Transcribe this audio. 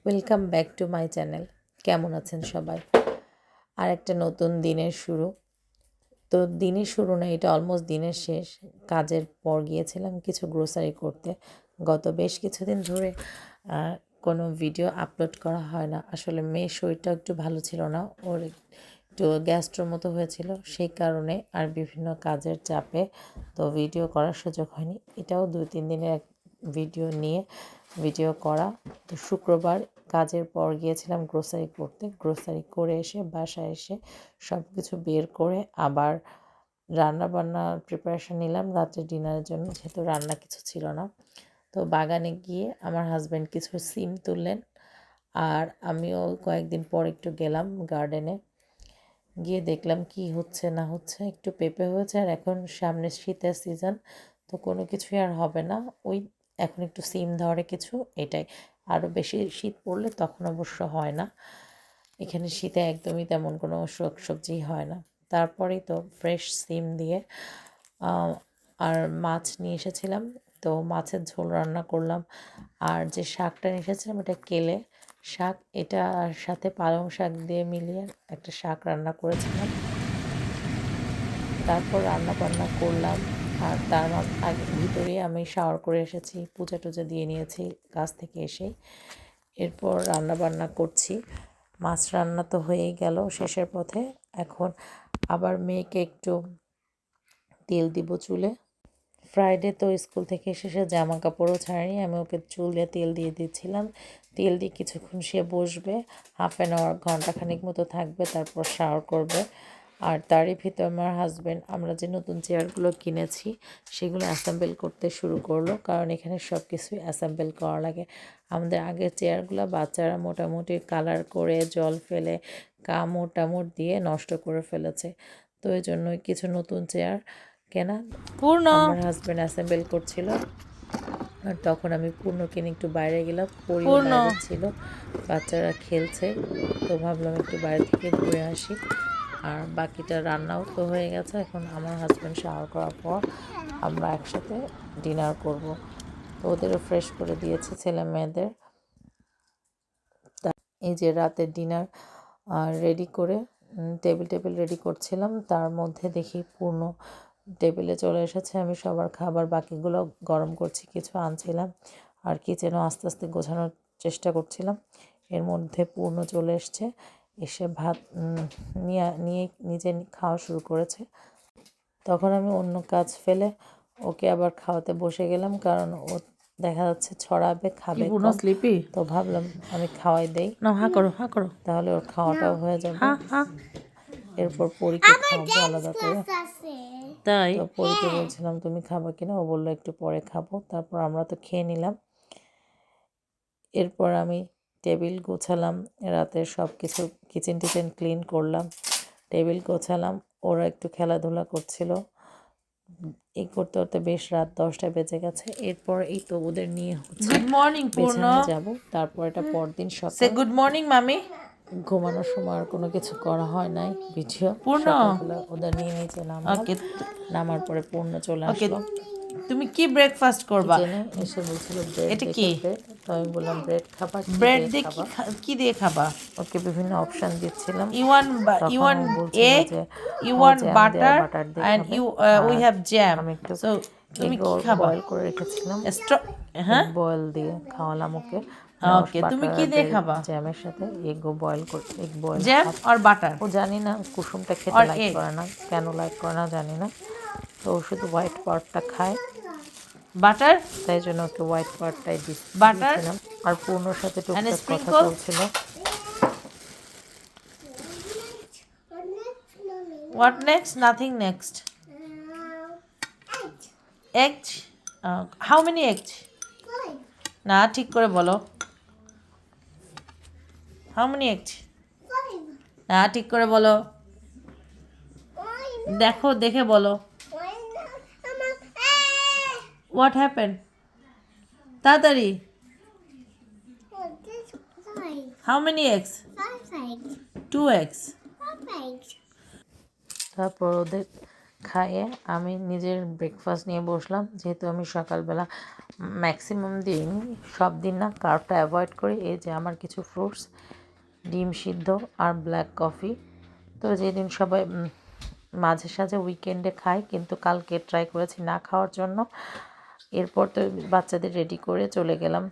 Welcome back to my channel. কেমন আছেন সবাই? আর একটা নতুন দিনের শুরু। তো দিনের শুরু না, এটা অলমোস্ট দিনের শেষ। কাজের পর গিয়েছিলাম কিছু গ্রোসারি করতে। গত বেশ কিছুদিন ধরে কোনো ভিডিও আপলোড করা হয় না। আসলে মেয়ের শরীরটা একটু ভালো ছিল না, ওর একটু গ্যাস্ট্রোর মতো হয়েছিল, সেই কারণে আর বিভিন্ন কাজের চাপে তো ভিডিও করার সুযোগ হয়নি। এটাও 2-3 দিনের এক ভিডিও করা। তো শুক্রবার কাজের পর গিয়েছিলাম গ্রোসারি করতে। গ্রোসারি করে এসে বাসায় এসে সব কিছু বের করে আবার রান্নাবান্নার প্রিপারেশান নিলাম রাত্রে ডিনারের জন্য, যেহেতু রান্না কিছু ছিল না। তো বাগানে গিয়ে আমার হাজব্যান্ড কিছু সিম তুললেন, আর আমিও কয়েকদিন পর একটু গেলাম গার্ডেনে। গিয়ে দেখলাম কি হচ্ছে না হচ্ছে। একটু পেঁপে হয়েছে, আর এখন সামনে শীতের সিজন, তো কোনো কিছুই আর হবে না। ওই এখন একটু সিম ধরে কিছু, এটাই। আরও বেশি শীত পড়লে তখন অবশ্য হয় না। এখানে শীতে একদমই তেমন কোনো সবজি হয় না। তারপরেই তো ফ্রেশ সিম দিয়ে আর মাছ নিয়ে এসেছিলাম, তো মাছের ঝোল রান্না করলাম। আর যে শাকটা নিয়ে এসেছিলাম এটা কেলে শাক, এটার সাথে পালং শাক দিয়ে মিলিয়ে একটা শাক রান্না করেছিলাম। তারপর রান্না বান্না করলাম, আর তার আগে ভিতরেই আমি শাওয়ার করে এসেছি, পূজা টুজা দিয়ে নিয়েছি কাজ থেকে এসেই। এরপর রান্না বান্না করছি। মাছ রান্না তো হয়েই গেল শেষের পথে। এখন আবার মেয়েকে একটু তেল দিব চুলে। ফ্রাইডে তো স্কুল থেকে এসে সে জামা কাপড়ও ছাড়েনি, আমি ওকে চুল দিয়ে তেল দিয়ে দিচ্ছিলাম। তেল দিয়ে কিছুক্ষণ সে বসবে, হাফ অ্যান আওয়ার ঘন্টাখানিক মতো থাকবে, তারপর শাওয়ার করবে। আর তারই ভিতর আমার হাজব্যান্ড আমরা যে নতুন চেয়ারগুলো কিনেছি সেগুলো অ্যাসেম্বল করতে শুরু করলো, কারণ এখানে সব কিছুই অ্যাসেম্বল করা লাগে। আমাদের আগের চেয়ারগুলো বাচ্চারা মোটামুটি কালার করে জল ফেলে কামড় টামড় দিয়ে নষ্ট করে ফেলেছে। তো এই জন্যই কিছু নতুন চেয়ার কেনা। আমার হাজব্যান্ড অ্যাসেম্বল করছিল, আর তখন আমি পূর্ণকে নিয়ে একটু বাইরে গেলাম। পরিও বাইরে ছিল, বাচ্চারা খেলছে, তো ভাবলাম একটু বাইরে থেকে ঘুরে আসি। আর বাকিটা রান্নাও তো হয়ে গেছে। এখন আমার হাজব্যান্ড শাওয়ার করার পর আমরা একসাথে ডিনার করব। তো ওদেরও ফ্রেশ করে দিয়েছে ছেলে মেয়েদের। এই যে রাতের ডিনার রেডি করে টেবিল রেডি করছিলাম, তার মধ্যে দেখি পূর্ণ টেবিলে চলে এসেছে। আমি সবার খাবার বাকিগুলো গরম করছি, কিছু আনছিলাম, আর কিচেনও আস্তে আস্তে গোছানোর চেষ্টা করছিলাম। এর মধ্যে পূর্ণ চলে এসছে, এসে ভাত নিয়ে নিজে খাওয়া শুরু করেছে। তখন আমি অন্য কাজ ফেলে ওকে আবার খাওয়াতে বসে গেলাম, কারণ ও দেখা যাচ্ছে ছড়াবে, খাবে কম। তো ভাবলাম আমি খাওয়াই দেই, তাহলে ওর খাওয়াটাও হয়ে যাবে। এরপর পরীকে খাওয়াবো আলাদা করে। তাই তো পরীকে বলছিলাম তুমি খাবা কিনা, ও বললো একটু পরে খাবো। তারপর আমরা তো খেয়ে নিলাম। এরপর আমি টেবিল গোছালাম, রাতের সব কিছু কিচেন টিচেন ক্লিন করলাম, টেবিল গোছালাম। ওরা একটু খেলাধুলা করছিল, এই করতে করতে বেশ রাত 10টা বেজে গেছে। এরপর এই তো ওদের নিয়ে গুড মর্নিং পূর্ণ যাব। তারপর এটা পরদিন সে সকাল। গুড মর্নিং মামি। ঘুমানোর সময় আর কোনো কিছু করা হয় নাই ভিডিও। পূর্ণ সকালবেলা ওদের নিয়ে নিচে নামলাম, নামার পরে পূর্ণ চলে আসলো। তুমি কি ব্রেকফাস্ট করবা? কিচেনে এসে বলছিল ব্রেড, এটা দেখে কি ব্রেড। তো আমি বললাম ব্রেড খাবা, ব্রেড দিয়ে কি দিয়ে খাবা? ওকে বিভিন্ন অপশন দিচ্ছিলাম। You want তখন ও বলছিল egg, যে you ও want জ্যাম দেয়া butter, বাটার দিয়ে and খাবে। we আর have jam. আমি একটু So তুমি এগ কি খাবা? বয়েল করে রেখেছিলাম, এগ হ্যাঁ বয়েল দিয়ে খাওয়ালাম ওকে। ওকে, তুমি বাটার কি আর দিয়ে খাবা? জ্যামের সাথে এগ বয়েল করে, এগ বয়েল জ্যাম হাফ। আর বাটার ও জানি না কুসুমটা খেতে আর লাইক এগ? করে না, কেন লাইক করে না জানি না। তো ও শুধু হোয়াইট পার্টটা খায়, বাটার তাই জন্য ওকে হোয়াইট পার্টটাই বাটার দিয়েছিলাম। আর পূর্ণর সাথে and টুকটাক কথা sprinkle. চলছিল। What next? Nothing next. Egg. How many eggs? না ঠিক করে বলো। How many eggs? না ঠিক করে বলো, দেখো দেখে বলো। What happened? তাড়াতাড়ি। How many eggs? 2 eggs. তারপর ওদের খাইয়ে আমি নিজের ব্রেকফাস্ট নিয়ে বসলাম, যেহেতু আমি সকালবেলা ম্যাক্সিমাম দিন, সব দিন না, কার্বটা অ্যাভয়েড করি। এই যে আমার কিছু ফ্রুটস, ডিম সিদ্ধ আর ব্ল্যাক কফি। তো যেদিন সবাই মাঝে সাঝে উইকেন্ডে খায়, কিন্তু কালকে ট্রাই করেছি না খাওয়ার জন্য। এরপর তো বাচ্চাদের রেডি করে চলে গেলাম